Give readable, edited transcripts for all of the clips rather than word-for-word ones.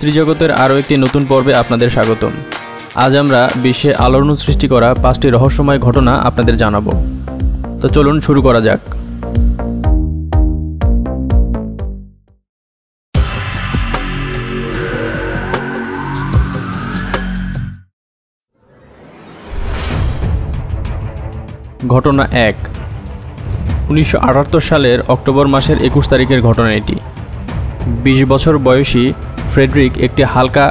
মিস্ত্রি জগতের আরও একটি নতুন পর্বে আপনাদের স্বাগতম। আজ আমরা বিশ্বে আলোড়ন সৃষ্টি করা 5টি রহস্যময় ঘটনা আপনাদের জানাবো। তো চলুন শুরু করা যাক। ঘটনা 1। 1978 সালের অক্টোবর মাসের 21 তারিখের ঘটনা এটি। 20 বছর বয়সী ফ্রেডরিক একটি হালকা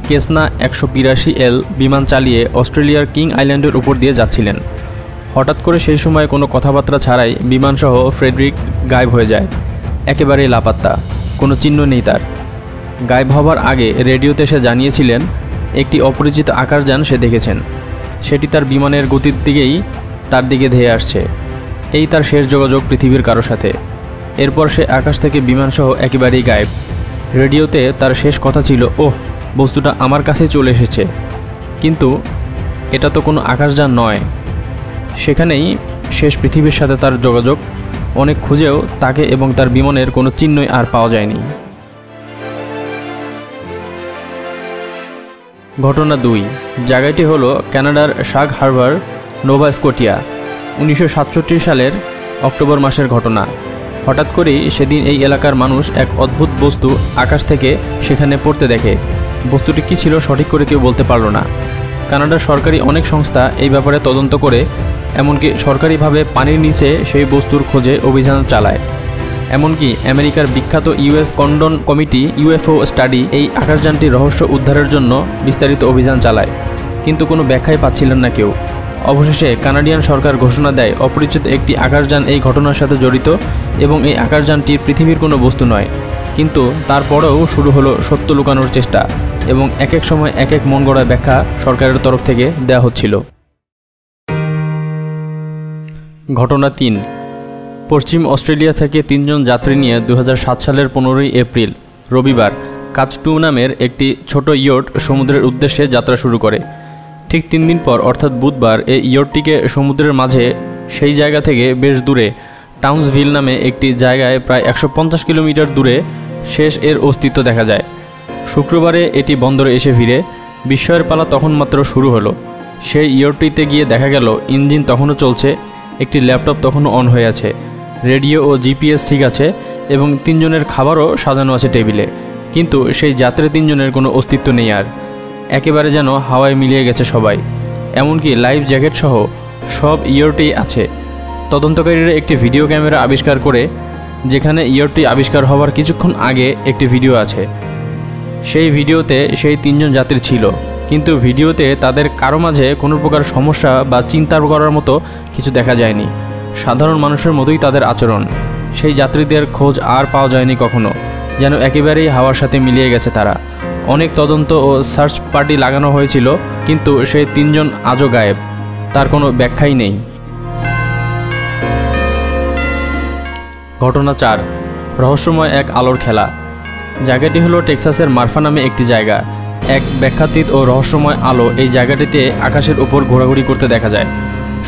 কেসনা 182L বিমান চালিয়ে অস্ট্রেলিয়ার কিং আইল্যান্ডের উপর দিয়ে যাচ্ছিলেন। হঠাৎ করে সেই সময় কোনো কথাবার্তা ছাড়াই বিমানসহ ফ্রেডরিক গায়েব হয়ে যায়। একেবারেই লাপাত্তা, কোনো চিহ্ন নেই তার। গায়েব হবার আগে রেডিওতে সে জানিয়েছিলেন একটি অপরিচিত আকাশযান সে দেখেছেন। সেটি তার বিমানের গতির দিকেই তার দিকে ধেয়ে আসছে। এই তার শেষ যোগাযোগ পৃথিবীর কারো সাথে। এরপর সে আকাশ থেকে বিমানসহ একেবারেই গায়েব। রেডিওতে তার শেষ কথা ছিল, ওহ, বস্তুটা আমার কাছে চলে এসেছে। কিন্তু এটা তো কোনো আকাশযান নয়। সেখানেই শেষ পৃথিবীর সাথে তার যোগাযোগ। অনেক খুঁজেও তাকে এবং তার বিমানের কোনো চিহ্নই আর পাওয়া যায়নি। ঘটনা 2। জায়গাটি হলো কানাডার সাগ হারবার, নোভা স্কটিয়া। 1967 সালের অক্টোবর মাসের ঘটনা। হঠাৎ করেই সেদিন এই এলাকার মানুষ এক অদ্ভুত বস্তু আকাশ থেকে সেখানে পড়তে দেখে। বস্তুটি কী ছিল সঠিক করে কেউ বলতে পারল না। কানাডার সরকারি অনেক সংস্থা এই ব্যাপারে তদন্ত করে, এমনকি সরকারিভাবে পানির নিচে সেই বস্তুর খোঁজে অভিযান চালায়। এমনকি আমেরিকার বিখ্যাত US condone committee UFO study এই আকাশযানটির রহস্য উদ্ধারের জন্য বিস্তারিত অভিযান চালায়, কিন্তু কোনো ব্যাখ্যাই পাচ্ছিলেন না কেউ। অবশেষে কানাডিয়ান সরকার ঘোষণা দেয় অপরিচিত একটি আকাশযান এই ঘটনার সাথে জড়িত এবং এই আকাশযানটি পৃথিবীর কোনো বস্তু নয়। কিন্তু তারপরেও শুরু হলো সত্য লুকানোর চেষ্টা এবং এক এক সময় এক এক মন গড়া ব্যাখ্যা সরকারের তরফ থেকে দেওয়া হচ্ছিল। ঘটনা 3। পশ্চিম অস্ট্রেলিয়া থেকে 3 জন যাত্রী নিয়ে 2007 সালের 15 এপ্রিল রবিবার কাচটু নামের একটি ছোট ইয়ট সমুদ্রের উদ্দেশ্যে যাত্রা শুরু করে। ঠিক 3 দিন পর অর্থাৎ বুধবার এই ইয়টটিকে সমুদ্রের মাঝে সেই জায়গা থেকে বেশ দূরে টাউন্সভিল নামে একটি জায়গায় প্রায় 150 কিলোমিটার দূরে শেষ এর অস্তিত্ব দেখা যায়। শুক্রবারে এটি বন্দরে এসে ফিরে। বিস্ময়ের পালা তখন মাত্র শুরু হলো। সেই ইয়টটিতে গিয়ে দেখা গেল ইঞ্জিন তখনও চলছে, একটি ল্যাপটপ তখনও অন হয়ে আছে, রেডিও ও জিপিএস ঠিক আছে এবং 3 জনের খাবারও সাজানো আছে টেবিলে। কিন্তু সেই যাত্রী 3 জনের কোনো অস্তিত্ব নেই আর। একেবারে যেন হাওয়ায় মিলিয়ে গেছে সবাই। এমনকি লাইফ জ্যাকেট সহ সব ইয়টই আছে। তদন্তকারীরা একটি ভিডিও ক্যামেরা আবিষ্কার করে, যেখানে ইয়টটি আবিষ্কার হওয়ার কিছুক্ষণ আগে একটি ভিডিও আছে। সেই ভিডিওতে সেই 3 জন যাত্রী ছিল, কিন্তু ভিডিওতে তাদের কারো মাঝে কোনো প্রকার সমস্যা বা চিন্তা করার মতো কিছু দেখা যায়নি। সাধারণ মানুষের মতোই তাদের আচরণ। সেই যাত্রীদের খোঁজ আর পাওয়া যায়নি কখনো, যেন একেবারেই হাওয়ার সাথে মিলিয়ে গেছে তারা। অনেক তদন্ত ও সার্চ পার্টি লাগানো হয়েছিল, কিন্তু সেই 3 জন আজও গায়েব। তার কোনো ব্যাখ্যাই নেই। ঘটনা 4। রহস্যময় এক আলোর খেলা। জায়গাটি হলো টেক্সাসের মারফা নামে একটি জায়গা। এক ব্যাখ্যাতীত ও রহস্যময় আলো এই জায়গাটিতে আকাশের উপর ঘোরাঘুরি করতে দেখা যায়।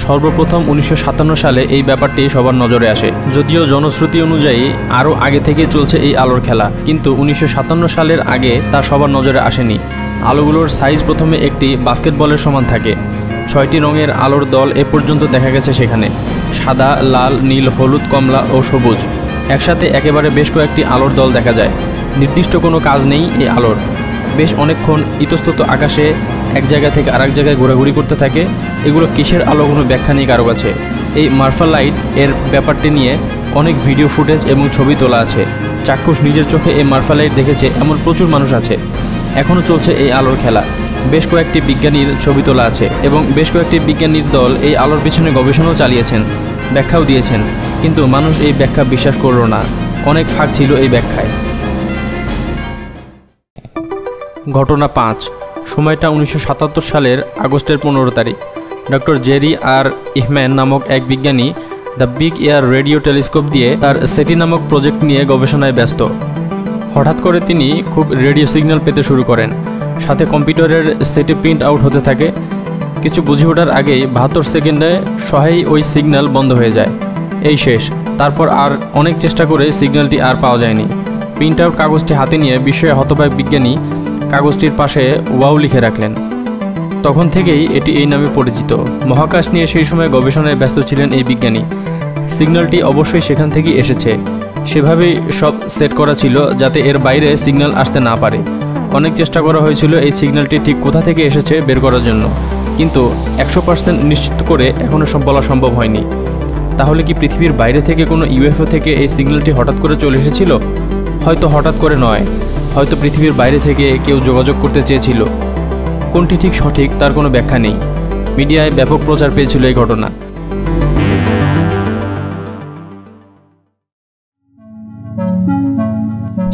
সর্বপ্রথম 1957 সালে এই ব্যাপারটি সবার নজরে আসে। যদিও জনশ্রুতি অনুযায়ী আরও আগে থেকে চলছে এই আলোর খেলা, কিন্তু 1957 সালের আগে তা সবার নজরে আসেনি। আলোগুলোর সাইজ প্রথমে একটি বাস্কেটবলের সমান থাকে। 6টি রঙের আলোর দল এ পর্যন্ত দেখা গেছে সেখানে, সাদা, লাল, নীল, হলুদ, কমলা ও সবুজ। একসাথে একেবারে বেশ কয়েকটি আলোর দল দেখা যায়। নির্দিষ্ট কোনো কাজ নেই এই আলোর। বেশ অনেকক্ষণ ইতস্তত আকাশে এক জায়গা থেকে আরেক জায়গায় ঘোরাঘুরি করতে থাকে। এগুলো কিসের আলো কোনো ব্যাখ্যা নেই কারো কাছে। এই মারফা লাইট এর ব্যাপারটি নিয়ে অনেক ভিডিও ফুটেজ এবং ছবি তোলা আছে। চাক্ষুষ নিজের চোখে এই মারফা লাইট দেখেছে এমন প্রচুর মানুষ আছে। এখনও চলছে এই আলোর খেলা। বেশ কয়েকটি বিজ্ঞানীর ছবি তোলা আছে এবং বেশ কয়েকটি বিজ্ঞানীর দল এই আলোর পিছনে গবেষণাও চালিয়েছেন, ব্যাখ্যাও দিয়েছেন, কিন্তু মানুষ এই ব্যাখ্যা বিশ্বাস করল না। অনেক ফাঁক ছিল এই ব্যাখ্যায়। ঘটনা 5। সময়টা 1977 সালের আগস্টের 15 তারিখ। ডক্টর জেরি আর ইহম্যান নামক এক বিজ্ঞানী the big air radio telescope দিয়ে তার সেটি নামক প্রজেক্ট নিয়ে গবেষণায় ব্যস্ত। হঠাৎ করে তিনি খুব রেডিও সিগন্যাল পেতে শুরু করেন। সাথে কম্পিউটারের সেটি প্রিন্ট আউট হতে থাকে। কিছু বুঝে ওঠার আগেই 72 সেকেন্ডে সহায়ী ওই সিগন্যাল বন্ধ হয়ে যায়। এই শেষ। তারপর আর অনেক চেষ্টা করে সিগন্যালটি আর পাওয়া যায়নি। প্রিন্ট আউট কাগজটি হাতে নিয়ে বিস্ময়ে হতবাক বিজ্ঞানী কাগজটির পাশে ওয়াও লিখে রাখলেন। তখন থেকেই এটি এই নামে পরিচিত। মহাকাশ নিয়ে সেই সময় গবেষণায় ব্যস্ত ছিলেন এই বিজ্ঞানী। সিগন্যালটি অবশ্যই সেখান থেকেই এসেছে। সেভাবেই সব সেট করা ছিল যাতে এর বাইরে সিগন্যাল আসতে না পারে। অনেক চেষ্টা করা হয়েছিল এই সিগন্যালটি ঠিক কোথা থেকে এসেছে বের করার জন্য, কিন্তু 100% নিশ্চিত করে এখনও সব বলা সম্ভব হয়নি। তাহলে কি পৃথিবীর বাইরে থেকে কোনো ইউএফও থেকে এই সিগন্যালটি হঠাৎ করে চলে এসেছিল? হয়তো হঠাৎ করে নয়, হয়তো পৃথিবীর বাইরে থেকে কেউ যোগাযোগ করতে চেয়েছিল। কোনটি ঠিক সঠিক তার কোনো ব্যাখ্যা নেই। মিডিয়ায় ব্যাপক প্রচার পেয়েছিল এই ঘটনা।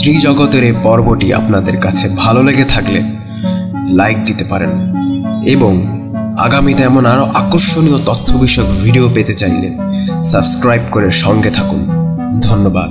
ত্রিজগতের এই পর্বটি আপনাদের কাছে ভালো লেগে থাকলে লাইক দিতে পারেন এবং আগামীতে এমন আরো আকর্ষণীয় তথ্য বিষয়ক ভিডিও পেতে চাইলে সাবস্ক্রাইব করে সঙ্গে থাকুন। ধন্যবাদ।